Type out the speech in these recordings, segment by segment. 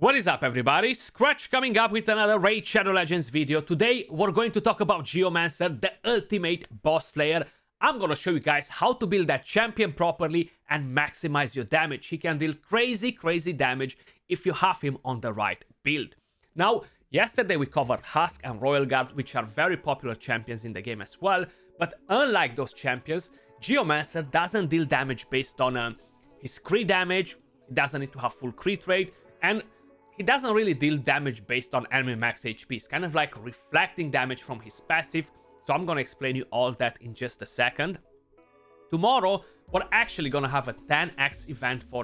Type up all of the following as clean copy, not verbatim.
What is up, everybody? Skratch coming up with another Raid Shadow Legends video. Today we're going to talk about Geomancer, the ultimate boss slayer. I'm gonna show you guys how to build that champion properly and maximize your damage. He can deal crazy damage if you have him on the right build. Now, yesterday we covered Husk and Royal Guard, which are very popular champions in the game as well. But unlike those champions, Geomancer doesn't deal damage based on his crit damage. He doesn't need to have full crit rate, and he doesn't really deal damage based on enemy max HP. It's kind of like reflecting damage from his passive. So I'm gonna explain you all that in just a second. Tomorrow, we're actually gonna have a 10x event for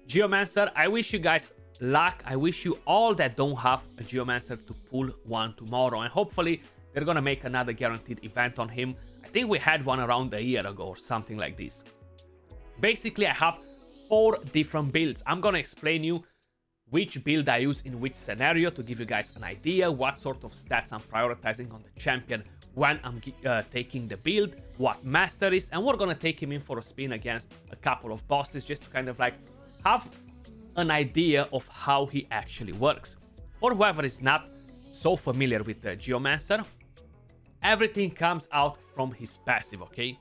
Geomancer. I wish you guys luck. I wish you all that don't have a Geomancer to pull one tomorrow. And hopefully, they're gonna make another guaranteed event on him. I think we had one around a year ago or something like this. Basically, I have 4 different builds. I'm gonna explain you which build I use in which scenario to give you guys an idea what sort of stats I'm prioritizing on the champion when I'm taking the build, what masteries, and we're gonna take him in for a spin against a couple of bosses just to kind of like have an idea of how he actually works. For whoever is not so familiar with the Geomancer, everything comes out from his passive, okay?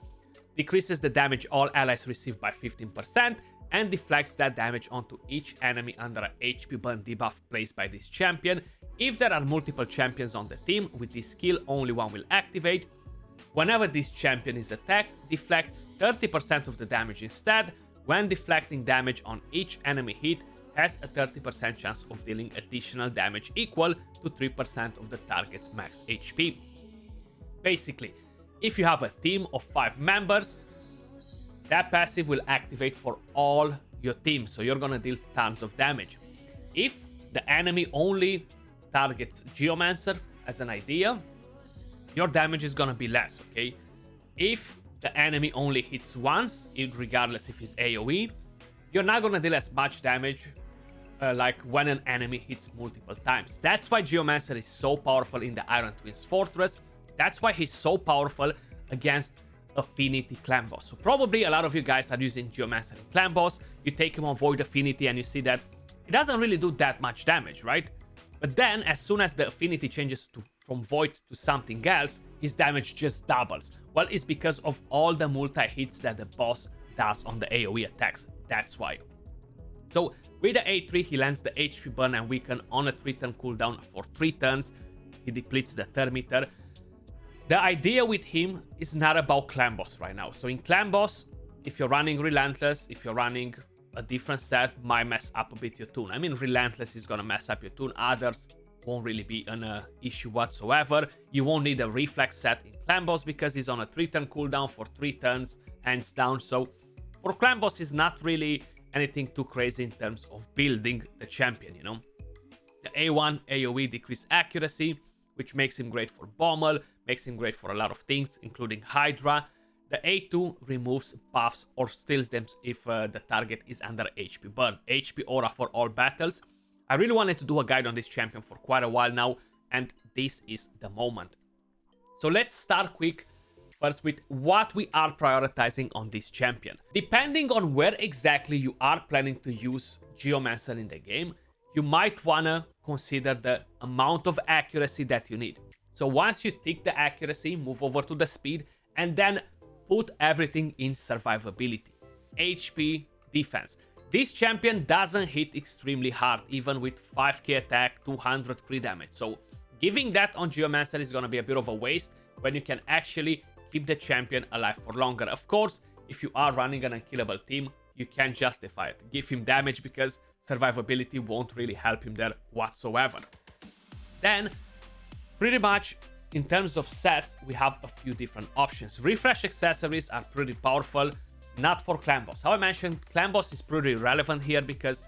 Decreases the damage all allies receive by 15%, and deflects that damage onto each enemy under a HP burn debuff placed by this champion. If there are multiple champions on the team, with this skill only one will activate. Whenever this champion is attacked, deflects 30% of the damage instead. When deflecting damage on each enemy hit, has a 30% chance of dealing additional damage equal to 3% of the target's max HP. Basically, if you have a team of 5 members, that passive will activate for all your team, so you're gonna deal tons of damage. If the enemy only targets Geomancer, as an idea, your damage is gonna be less, okay? If the enemy only hits once, regardless if it's AoE, you're not gonna deal as much damage like when an enemy hits multiple times. That's why Geomancer is so powerful in the Iron Twins Fortress. That's why he's so powerful against Affinity Clan Boss. So probably a lot of you guys are using Geomancer in Clan Boss. You take him on Void Affinity and you see that it doesn't really do that much damage, right? But then as soon as the Affinity changes from Void to something else, his damage just doubles. Well, it's because of all the multi-hits that the boss does on the AoE attacks. That's why. So with the A3, he lands the HP burn and weaken on a 3-turn cooldown for 3 turns. He depletes the thermeter. The idea with him is not about Clan Boss right now. So in Clan Boss, if you're running Relentless, if you're running a different set, might mess up a bit your tune. I mean, Relentless is gonna mess up your tune. Others won't really be an issue whatsoever. You won't need a Reflex set in Clan Boss because he's on a 3-turn cooldown for 3 turns, hands down. So for Clan Boss, it's not really anything too crazy in terms of building the champion, you know? The A1 AoE decrease accuracy, which makes him great for Bommel, makes him great for a lot of things, including Hydra. The A2 removes buffs or steals them if the target is under HP burn. HP aura for all battles. I really wanted to do a guide on this champion for quite a while now, and this is the moment. So let's start quick first with what we are prioritizing on this champion. Depending on where exactly you are planning to use Geomancer in the game, you might wanna consider the amount of accuracy that you need. So once you tick the accuracy, move over to the speed, and then put everything in survivability. HP, defense. This champion doesn't hit extremely hard, even with 5k attack, 200 crit damage. So giving that on Geomancer is gonna be a bit of a waste when you can actually keep the champion alive for longer. Of course, if you are running an unkillable team, you can justify it. Give him damage because survivability won't really help him there whatsoever. Then, pretty much in terms of sets, we have a few different options. Refresh accessories are pretty powerful, not for Clan Boss. How I mentioned, Clan Boss is pretty relevant here because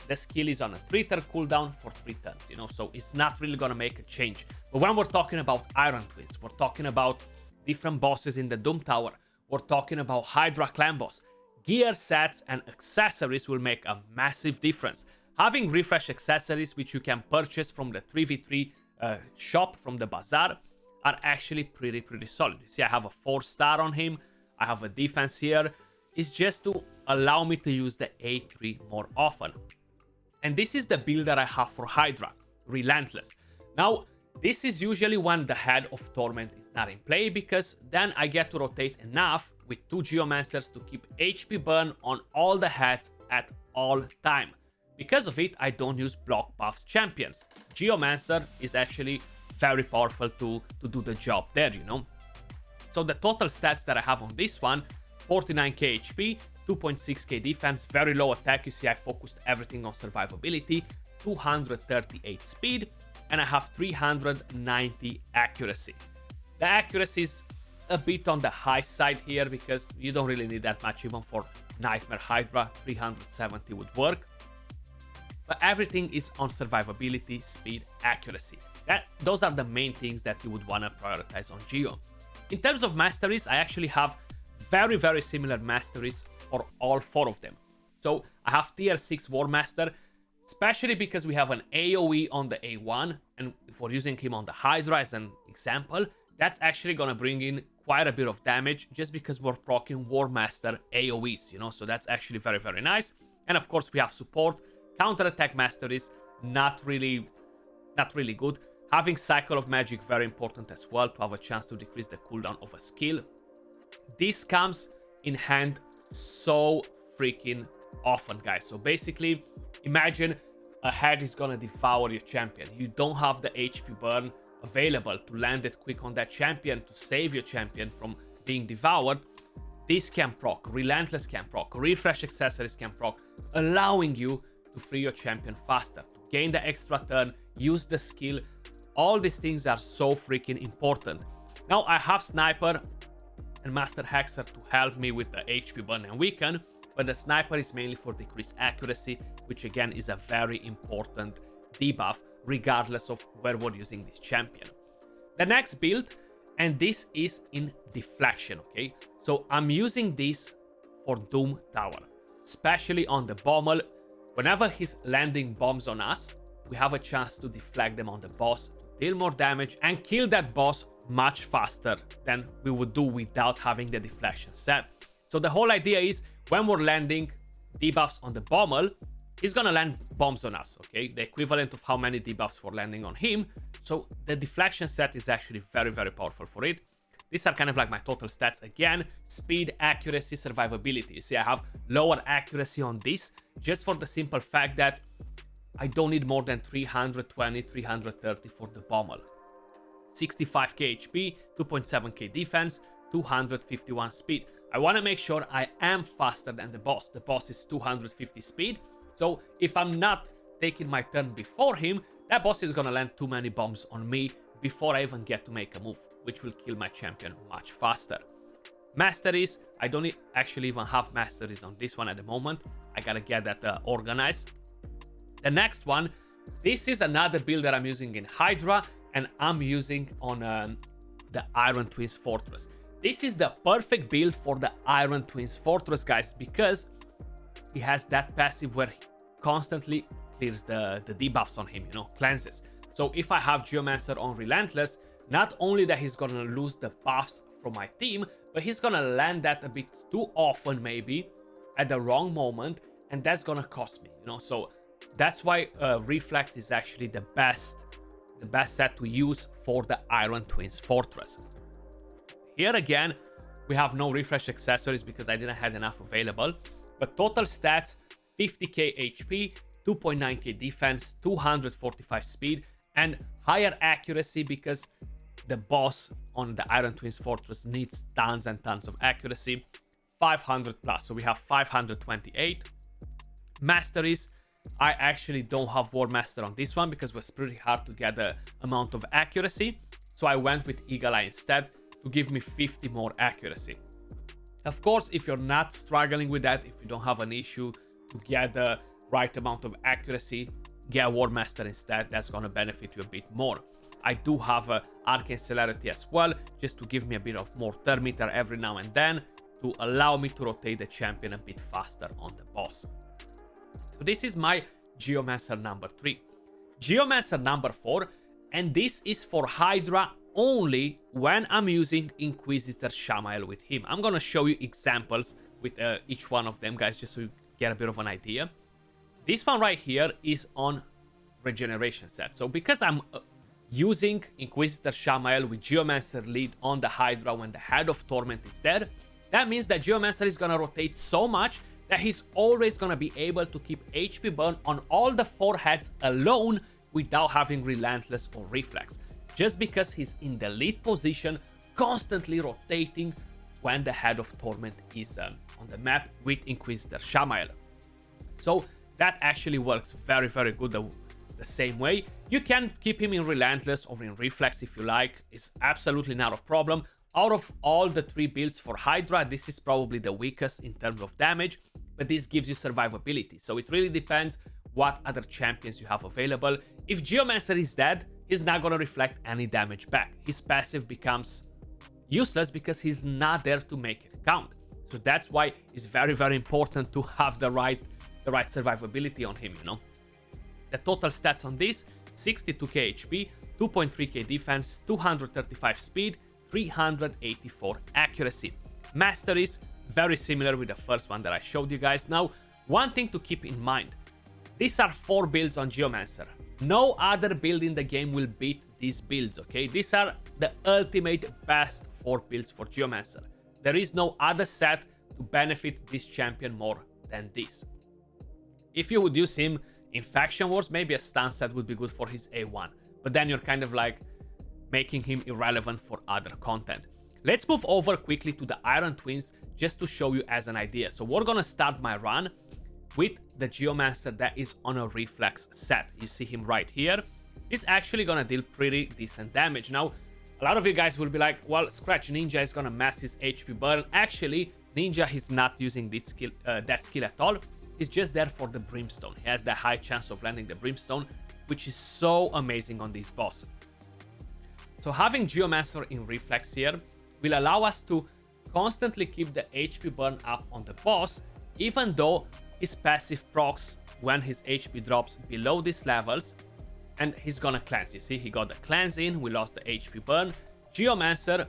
the skill is on a 3-turn cooldown for 3 turns, you know, so it's not really gonna make a change. But when we're talking about Iron Twins, we're talking about different bosses in the Doom Tower, we're talking about Hydra Clan Boss, gear sets and accessories will make a massive difference. Having refresh accessories, which you can purchase from the 3v3 shop from the bazaar, are actually pretty solid. You see, I have a 4-star on him. I have a defense here. It's just to allow me to use the A3 more often. And this is the build that I have for Hydra, Relentless. Now, this is usually when the head of Torment is not in play, because then I get to rotate enough with 2 Geomancers to keep HP burn on all the heads at all time. Because of it, I don't use block buffs champions. Geomancer is actually very powerful to do the job there, you know. So the total stats that I have on this one, 49k HP, 2.6k defense, very low attack. You see I focused everything on survivability, 238 speed, and I have 390 accuracy. The accuracy is a bit on the high side here because you don't really need that much. Even for Nightmare Hydra, 370 would work. But everything is on survivability, speed, accuracy. Those are the main things that you would want to prioritize on Geo. In terms of masteries, I actually have very, very similar masteries for all 4 of them. So I have tier 6 War Master, especially because we have an AoE on the A1, and if we're using him on the Hydra as an example, that's actually gonna bring in quite a bit of damage just because we're proccing War Master AoEs, you know, so that's actually very, very nice. And of course we have support, counter-attack masteries, not really good. Having Cycle of Magic, very important as well, to have a chance to decrease the cooldown of a skill. This comes in hand so freaking often, guys. So basically, imagine a head is gonna devour your champion. You don't have the HP burn available to land it quick on that champion to save your champion from being devoured. This can proc, Relentless can proc, Refresh Accessories can proc, allowing you to free your champion faster, to gain the extra turn, use the skill. All these things are so freaking important. Now I have Sniper and Master Hexer to help me with the HP burn and weaken, but the Sniper is mainly for decreased accuracy, which again is a very important debuff regardless of where we're using this champion. The next build, and this is in deflection, okay? So I'm using this for Doom Tower, especially on the Bommel. Whenever he's landing bombs on us, we have a chance to deflect them on the boss, deal more damage, and kill that boss much faster than we would do without having the deflection set. So the whole idea is when we're landing debuffs on the Bommel, he's gonna land bombs on us, okay? The equivalent of how many debuffs we're landing on him. So the deflection set is actually very, very powerful for it. These are kind of like my total stats again. Speed, accuracy, survivability. You see, I have lower accuracy on this just for the simple fact that I don't need more than 320, 330 for the Bommel. 65k HP, 2.7k defense, 251 speed. I want to make sure I am faster than the boss. The boss is 250 speed. So if I'm not taking my turn before him, that boss is going to land too many bombs on me before I even get to make a move, which will kill my champion much faster. Masteries, I don't actually even have masteries on this one at the moment. I gotta get that organized. The next one, this is another build that I'm using in Hydra, and I'm using on the Iron Twins Fortress. This is the perfect build for the Iron Twins Fortress, guys, because he has that passive where he constantly clears the debuffs on him, you know, cleanses. So if I have Geomancer on Relentless, not only that he's gonna lose the buffs from my team, but he's gonna land that a bit too often, maybe at the wrong moment, and that's gonna cost me, you know. So that's why Reflex is actually the best set to use for the Iron Twins Fortress. Here again, we have no refresh accessories because I didn't have enough available, but total stats, 50k HP, 2.9k defense, 245 speed, and higher accuracy because the boss on the Iron Twins Fortress needs tons and tons of accuracy, 500 plus, so we have 528. Masteries, I actually don't have War Master on this one because it was pretty hard to get the amount of accuracy, so I went with Eagle Eye instead to give me 50 more accuracy. Of course, if you're not struggling with that, if you don't have an issue to get the right amount of accuracy, get War Master instead. That's gonna benefit you a bit more. I do have Arcane Celerity as well, just to give me a bit of more turn meter every now and then to allow me to rotate the champion a bit faster on the boss. So this is my Geomancer number 3. Geomancer number 4, and this is for Hydra only when I'm using Inquisitor Shamael with him. I'm gonna show you examples with each one of them, guys, just so you get a bit of an idea. This one right here is on regeneration set. So because I'm using Inquisitor Shamael with Geomancer lead on the Hydra when the Head of Torment is dead, that means that Geomancer is gonna rotate so much that he's always gonna be able to keep HP burn on all the 4 heads alone without having Relentless or Reflex, just because he's in the lead position, constantly rotating when the Head of Torment is on the map with Inquisitor Shamael. So that actually works very, very good the same way. You can keep him in Relentless or in Reflex if you like. It's absolutely not a problem. Out of all the 3 builds for Hydra, this is probably the weakest in terms of damage, but this gives you survivability. So it really depends what other champions you have available. If Geomancer is dead, he's not going to reflect any damage back. His passive becomes useless because he's not there to make it count. So that's why it's very, very important to have the right survivability on him, you know. The total stats on this: 62k HP, 2.3k defense, 235 speed, 384 accuracy. Masteries, very similar with the first one that I showed you guys. Now, one thing to keep in mind, these are 4 builds on Geomancer. No other build in the game will beat these builds, okay? These are the ultimate best 4 builds for Geomancer. There is no other set to benefit this champion more than this. If you would use him in Faction Wars, maybe a stun set would be good for his A1, but then you're kind of like making him irrelevant for other content. Let's move over quickly to the Iron Twins just to show you as an idea. So we're gonna start my run with the Geomancer that is on a Reflex set. You see him right here. He's actually gonna deal pretty decent damage. Now, a lot of you guys will be like, well, Skratch, Ninja is gonna mess his HP burn. Actually, Ninja is not using this skill, that skill at all. He's just there for the Brimstone. He has the high chance of landing the Brimstone, which is so amazing on this boss. So having Geomancer in Reflex here will allow us to constantly keep the HP burn up on the boss, even though his passive procs when his HP drops below these levels, and he's gonna cleanse. You see, he got the cleanse in, we lost the HP burn. Geomancer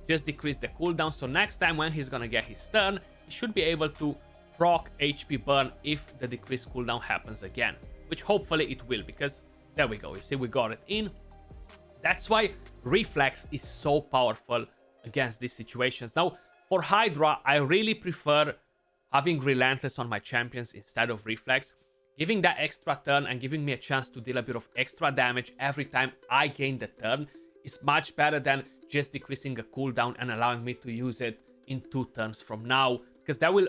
just decreased the cooldown, so next time when he's gonna get his turn, he should be able to proc HP burn if the decreased cooldown happens again, which hopefully it will, because there we go. You see, we got it in. That's why Reflex is so powerful against these situations. Now, for Hydra, I really prefer having Relentless on my champions instead of Reflex. Giving that extra turn and giving me a chance to deal a bit of extra damage every time I gain the turn is much better than just decreasing a cooldown and allowing me to use it in 2 turns from now, because that will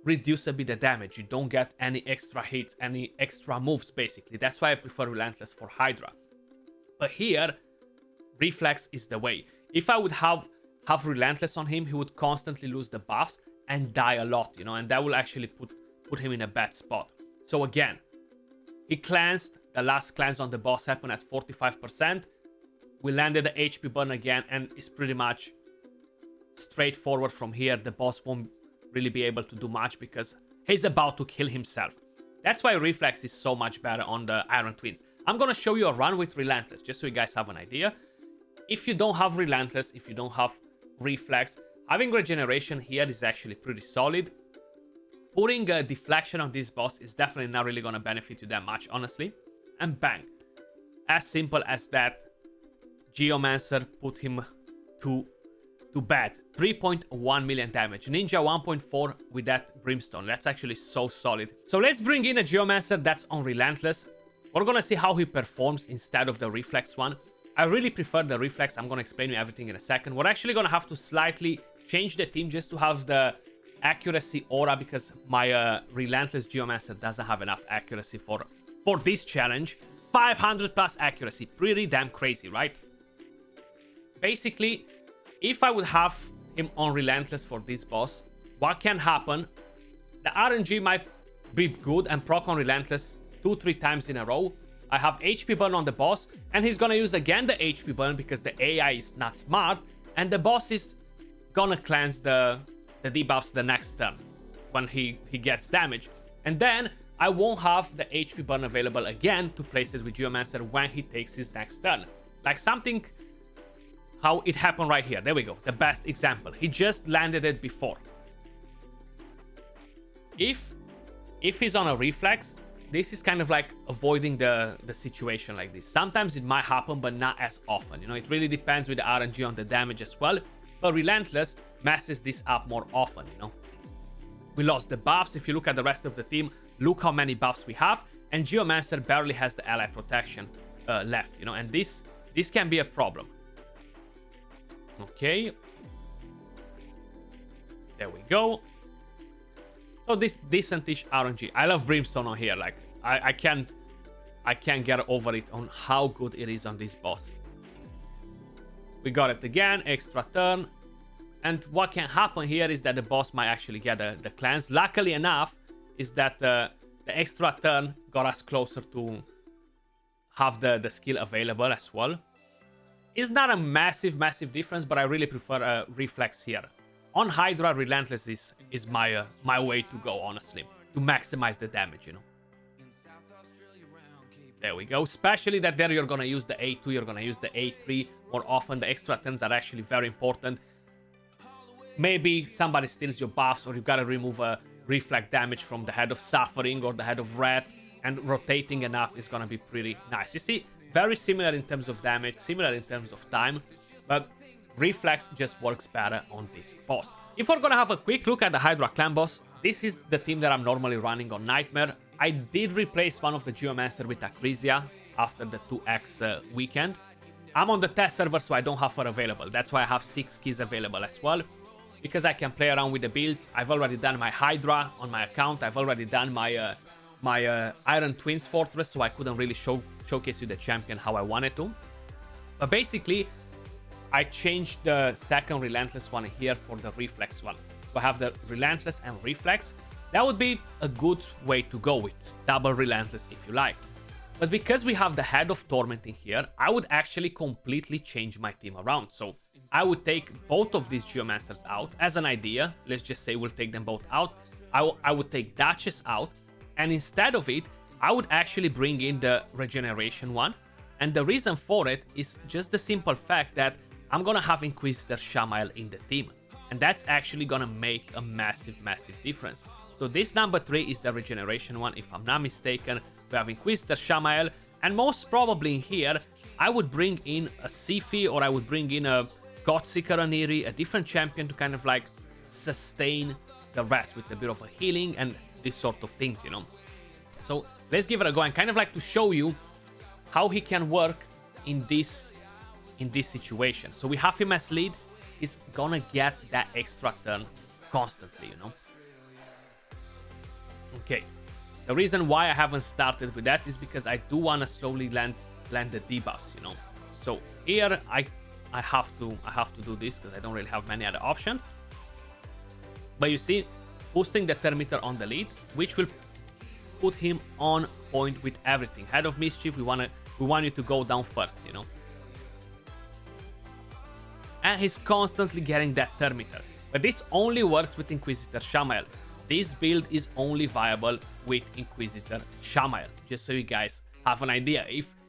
reduce a bit the damage. You don't get any extra hits, any extra moves, basically. That's why I prefer Relentless for Hydra. But here, Reflex is the way. If I would have Relentless on him, he would constantly lose the buffs and die a lot, you know, and that will actually put him in a bad spot. So again, he cleansed. The last cleanse on the boss happened at 45%. We landed the HP burn again, and it's pretty much straightforward from here. The boss won't really be able to do much because he's about to kill himself. That's why Reflex is so much better on the Iron Twins. I'm gonna show you a run with Relentless, just so you guys have an idea. If you don't have Relentless, if you don't have Reflex, having regeneration here is actually pretty solid. Putting a deflection on this boss is definitely not really gonna benefit you that much, honestly. And bang. As simple as that. Geomancer put him to bed. 3.1 million damage. Ninja 1.4 with that Brimstone. That's actually so solid. So let's bring in a Geomancer that's on Relentless. We're gonna see how he performs instead of the Reflex one. I really prefer the Reflex. I'm gonna explain you everything in a second. We're actually gonna have to slightly change the team just to have the accuracy aura, because my Relentless Geomancer doesn't have enough accuracy for this challenge. 500 plus accuracy. Pretty damn crazy, right? Basically, if I would have him on Relentless for this boss, what can happen? The RNG might be good and proc on Relentless 2-3 times in a row. I have HP burn on the boss, and he's gonna use again the HP burn because the AI is not smart, and the boss is gonna cleanse the debuffs the next turn when he gets damage. And then I won't have the HP burn available again to place it with Geomancer when he takes his next turn. Like something how it happened right here. There we go. The best example. He just landed it before. If he's on a Reflex, this is kind of like avoiding the situation like this. Sometimes it might happen, but not as often. You know, it really depends with the RNG on the damage as well. But Relentless messes this up more often, you know. We lost the buffs. If you look at the rest of the team, look how many buffs we have. And Geomancer barely has the ally protection left, you know. And this can be a problem. Okay. There we go. So this decentish RNG. I love Brimstone on here. Like I can't get over it on how good it is on this boss. We got it again, extra turn. And what can happen here is that the boss might actually get the cleanse. Luckily enough, is that the extra turn got us closer to have the skill available as well. It's not a massive difference, but I really prefer Reflex here. On Hydra, Relentless is my way to go, honestly, to maximize the damage, you know. There we go. Especially that there you're gonna use the A2, you're gonna use the A3 more often. The extra turns are actually very important. Maybe somebody steals your buffs, or you gotta remove a reflect damage from the Head of Suffering or the Head of Wrath, and rotating enough is gonna be pretty nice. You see, very similar in terms of damage, similar in terms of time, but Reflex just works better on this boss. If we're gonna have a quick look at the Hydra clan boss, this is the team that I'm normally running on Nightmare. I did replace one of the Geomancer with Acrisia after the 2x weekend. I'm on the test server, so I don't have her available. That's why I have 6 keys available as well, because I can play around with the builds. I've already done my Hydra on my account. I've already done my Iron Twins Fortress, so I couldn't really showcase you the champion how I wanted to. But basically, I changed the second Relentless one here for the Reflex one. So I have the Relentless and Reflex. That would be a good way to go with double Relentless if you like. But because we have the Head of Torment in here, I would actually completely change my team around. So I would take both of these Geomancers out as an idea. Let's just say we'll take them both out. I would take Duchess out. And instead of it, I would actually bring in the Regeneration one. And the reason for it is just the simple fact that I'm gonna have Inquisitor Shamael in the team. And that's actually gonna make a massive difference. So this number 3 is the Regeneration one, if I'm not mistaken. We have Inquisitor Shamael, and most probably in here, I would bring in a Sifi, or I would bring in a Godseeker Aniri, a different champion to kind of like sustain the rest with a bit of a healing and this sort of things, you know. So let's give it a go, and kind of like to show you how he can work in this situation. So we have him as lead. He's gonna get that extra turn constantly, you know. Okay, the reason why I haven't started with that is because I do want to slowly land the debuffs, you know. So here I have to do this because I don't really have many other options. But you see, boosting the turn meter on the lead, which will put him on point with everything. Head of Mischief, we want you to go down first, you know. And he's constantly getting that turn meter. But this only works with Inquisitor Shamael. This build is only viable with Inquisitor Shamael, just so you guys have an idea.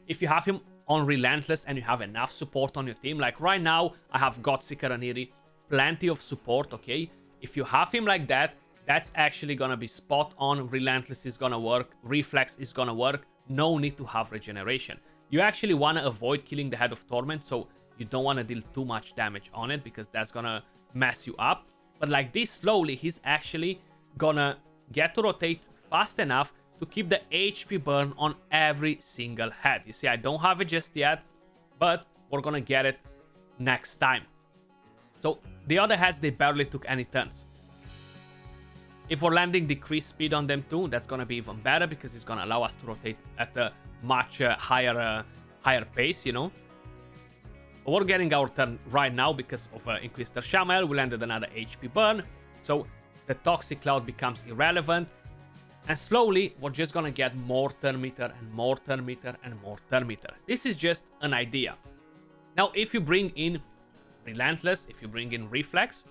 If you have him on Relentless and you have enough support on your team, like right now I have Godseeker Aniri, plenty of support, okay? If you have him like that, that's actually gonna be spot on. Relentless is gonna work, Reflex is gonna work, no need to have Regeneration. You actually want to avoid killing the Head of Torment, so you don't want to deal too much damage on it, because that's gonna mess you up. But like this, slowly he's actually gonna get to rotate fast enough to keep the HP burn on every single head. You see, I don't have it just yet, but we're gonna get it next time. So the other heads, they barely took any turns. If we're landing decreased speed on them too, that's gonna be even better, because it's gonna allow us to rotate at a much higher pace, you know. But we're getting our turn right now because of Inquisitor Shamael. We landed another HP burn, so the Toxic Cloud becomes irrelevant. And slowly, we're just gonna get more turn meter and more turn meter and more turn meter. This is just an idea. Now, if you bring in Relentless, if you bring in Reflex,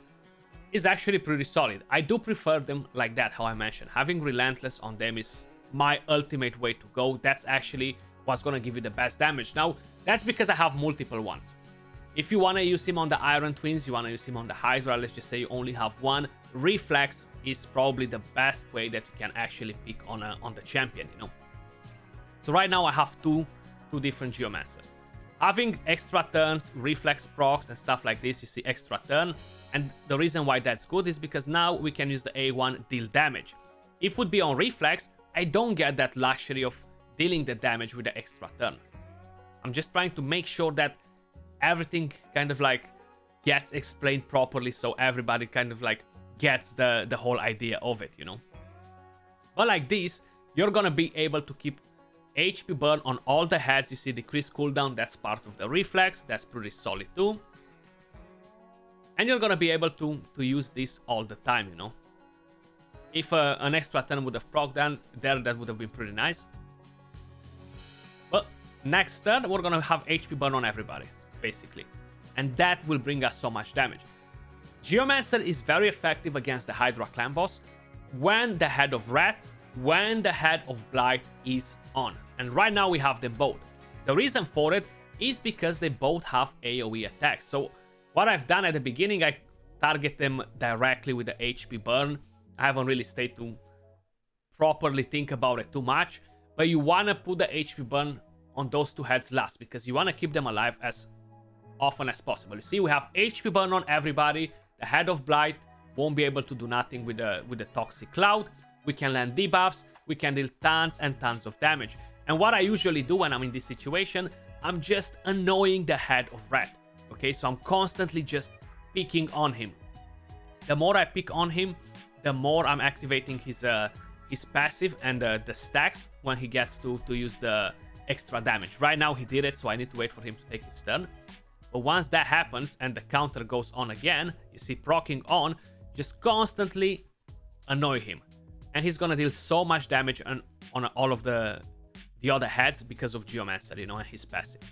is actually pretty solid. I do prefer them like that, how I mentioned. Having Relentless on them is my ultimate way to go. That's actually what's gonna give you the best damage. Now, that's because I have multiple ones. If you want to use him on the Iron Twins, you want to use him on the Hydra, let's just say you only have one, Reflex is probably the best way that you can actually pick on the champion, you know. So right now I have two different Geomancers. Having extra turns, reflex procs and stuff like this, you see extra turn. And the reason why that's good is because now we can use the A1 deal damage. If it would be on reflex, I don't get that luxury of dealing the damage with the extra turn. I'm just trying to make sure that everything kind of like gets explained properly, so everybody kind of like gets the whole idea of it, you know. But like this, you're gonna be able to keep HP burn on all the heads. You see decrease cooldown, that's part of the reflex, that's pretty solid too. And you're gonna be able to use this all the time, you know. If an extra turn would have proc down there, that would have been pretty nice. But next turn, we're gonna have HP burn on everybody, basically. And that will bring us so much damage. Geomancer is very effective against the Hydra clan boss when the head of Rat, when the head of Blight is on. And right now we have them both. The reason for it is because they both have AoE attacks. So what I've done at the beginning, I target them directly with the HP burn. I haven't really stayed to properly think about it too much. But you want to put the HP burn on those two heads last, because you want to keep them alive as often as possible. You see, we have HP burn on everybody. The head of Blight won't be able to do nothing with the toxic cloud. We can land debuffs. We can deal tons and tons of damage. And what I usually do when I'm in this situation, I'm just annoying the head of Red. Okay, so I'm constantly just picking on him. The more I pick on him, the more I'm activating his passive and the stacks when he gets to use the extra damage. Right now he did it, so I need to wait for him to take his turn. But once that happens and the counter goes on again, you see proccing on, just constantly annoy him. And he's gonna deal so much damage on all of the other heads because of Geomancer, you know, and his passive.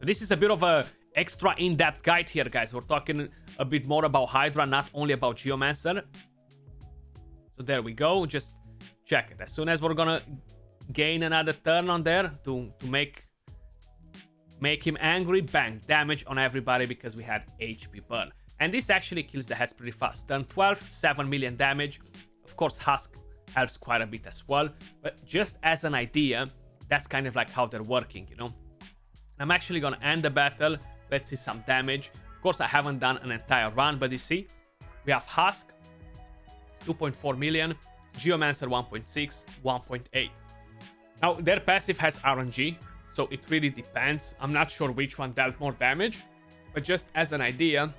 So this is a bit of a extra in-depth guide here, guys. We're talking a bit more about Hydra, not only about Geomancer. So there we go. Just check it. As soon as we're gonna gain another turn on there to make him angry, bang, damage on everybody because we had HP burn. And this actually kills the heads pretty fast. Turn 12, 7 million damage. Of course, Husk helps quite a bit as well. But just as an idea, that's kind of like how they're working, you know. I'm actually gonna end the battle. Let's see some damage. Of course, I haven't done an entire run, but you see, we have Husk, 2.4 million, Geomancer 1.6, 1.8. Now, their passive has RNG, so it really depends. I'm not sure which one dealt more damage, but just as an idea,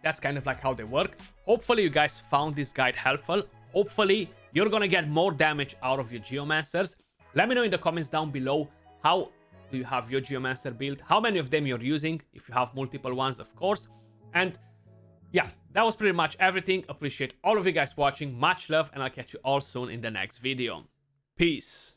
that's kind of like how they work. Hopefully, you guys found this guide helpful. Hopefully, you're gonna get more damage out of your Geomancers. Let me know in the comments down below, how do you have your Geomancer build? How many of them you're using? If you have multiple ones, of course. And yeah, that was pretty much everything. Appreciate all of you guys watching. Much love, and I'll catch you all soon in the next video. Peace.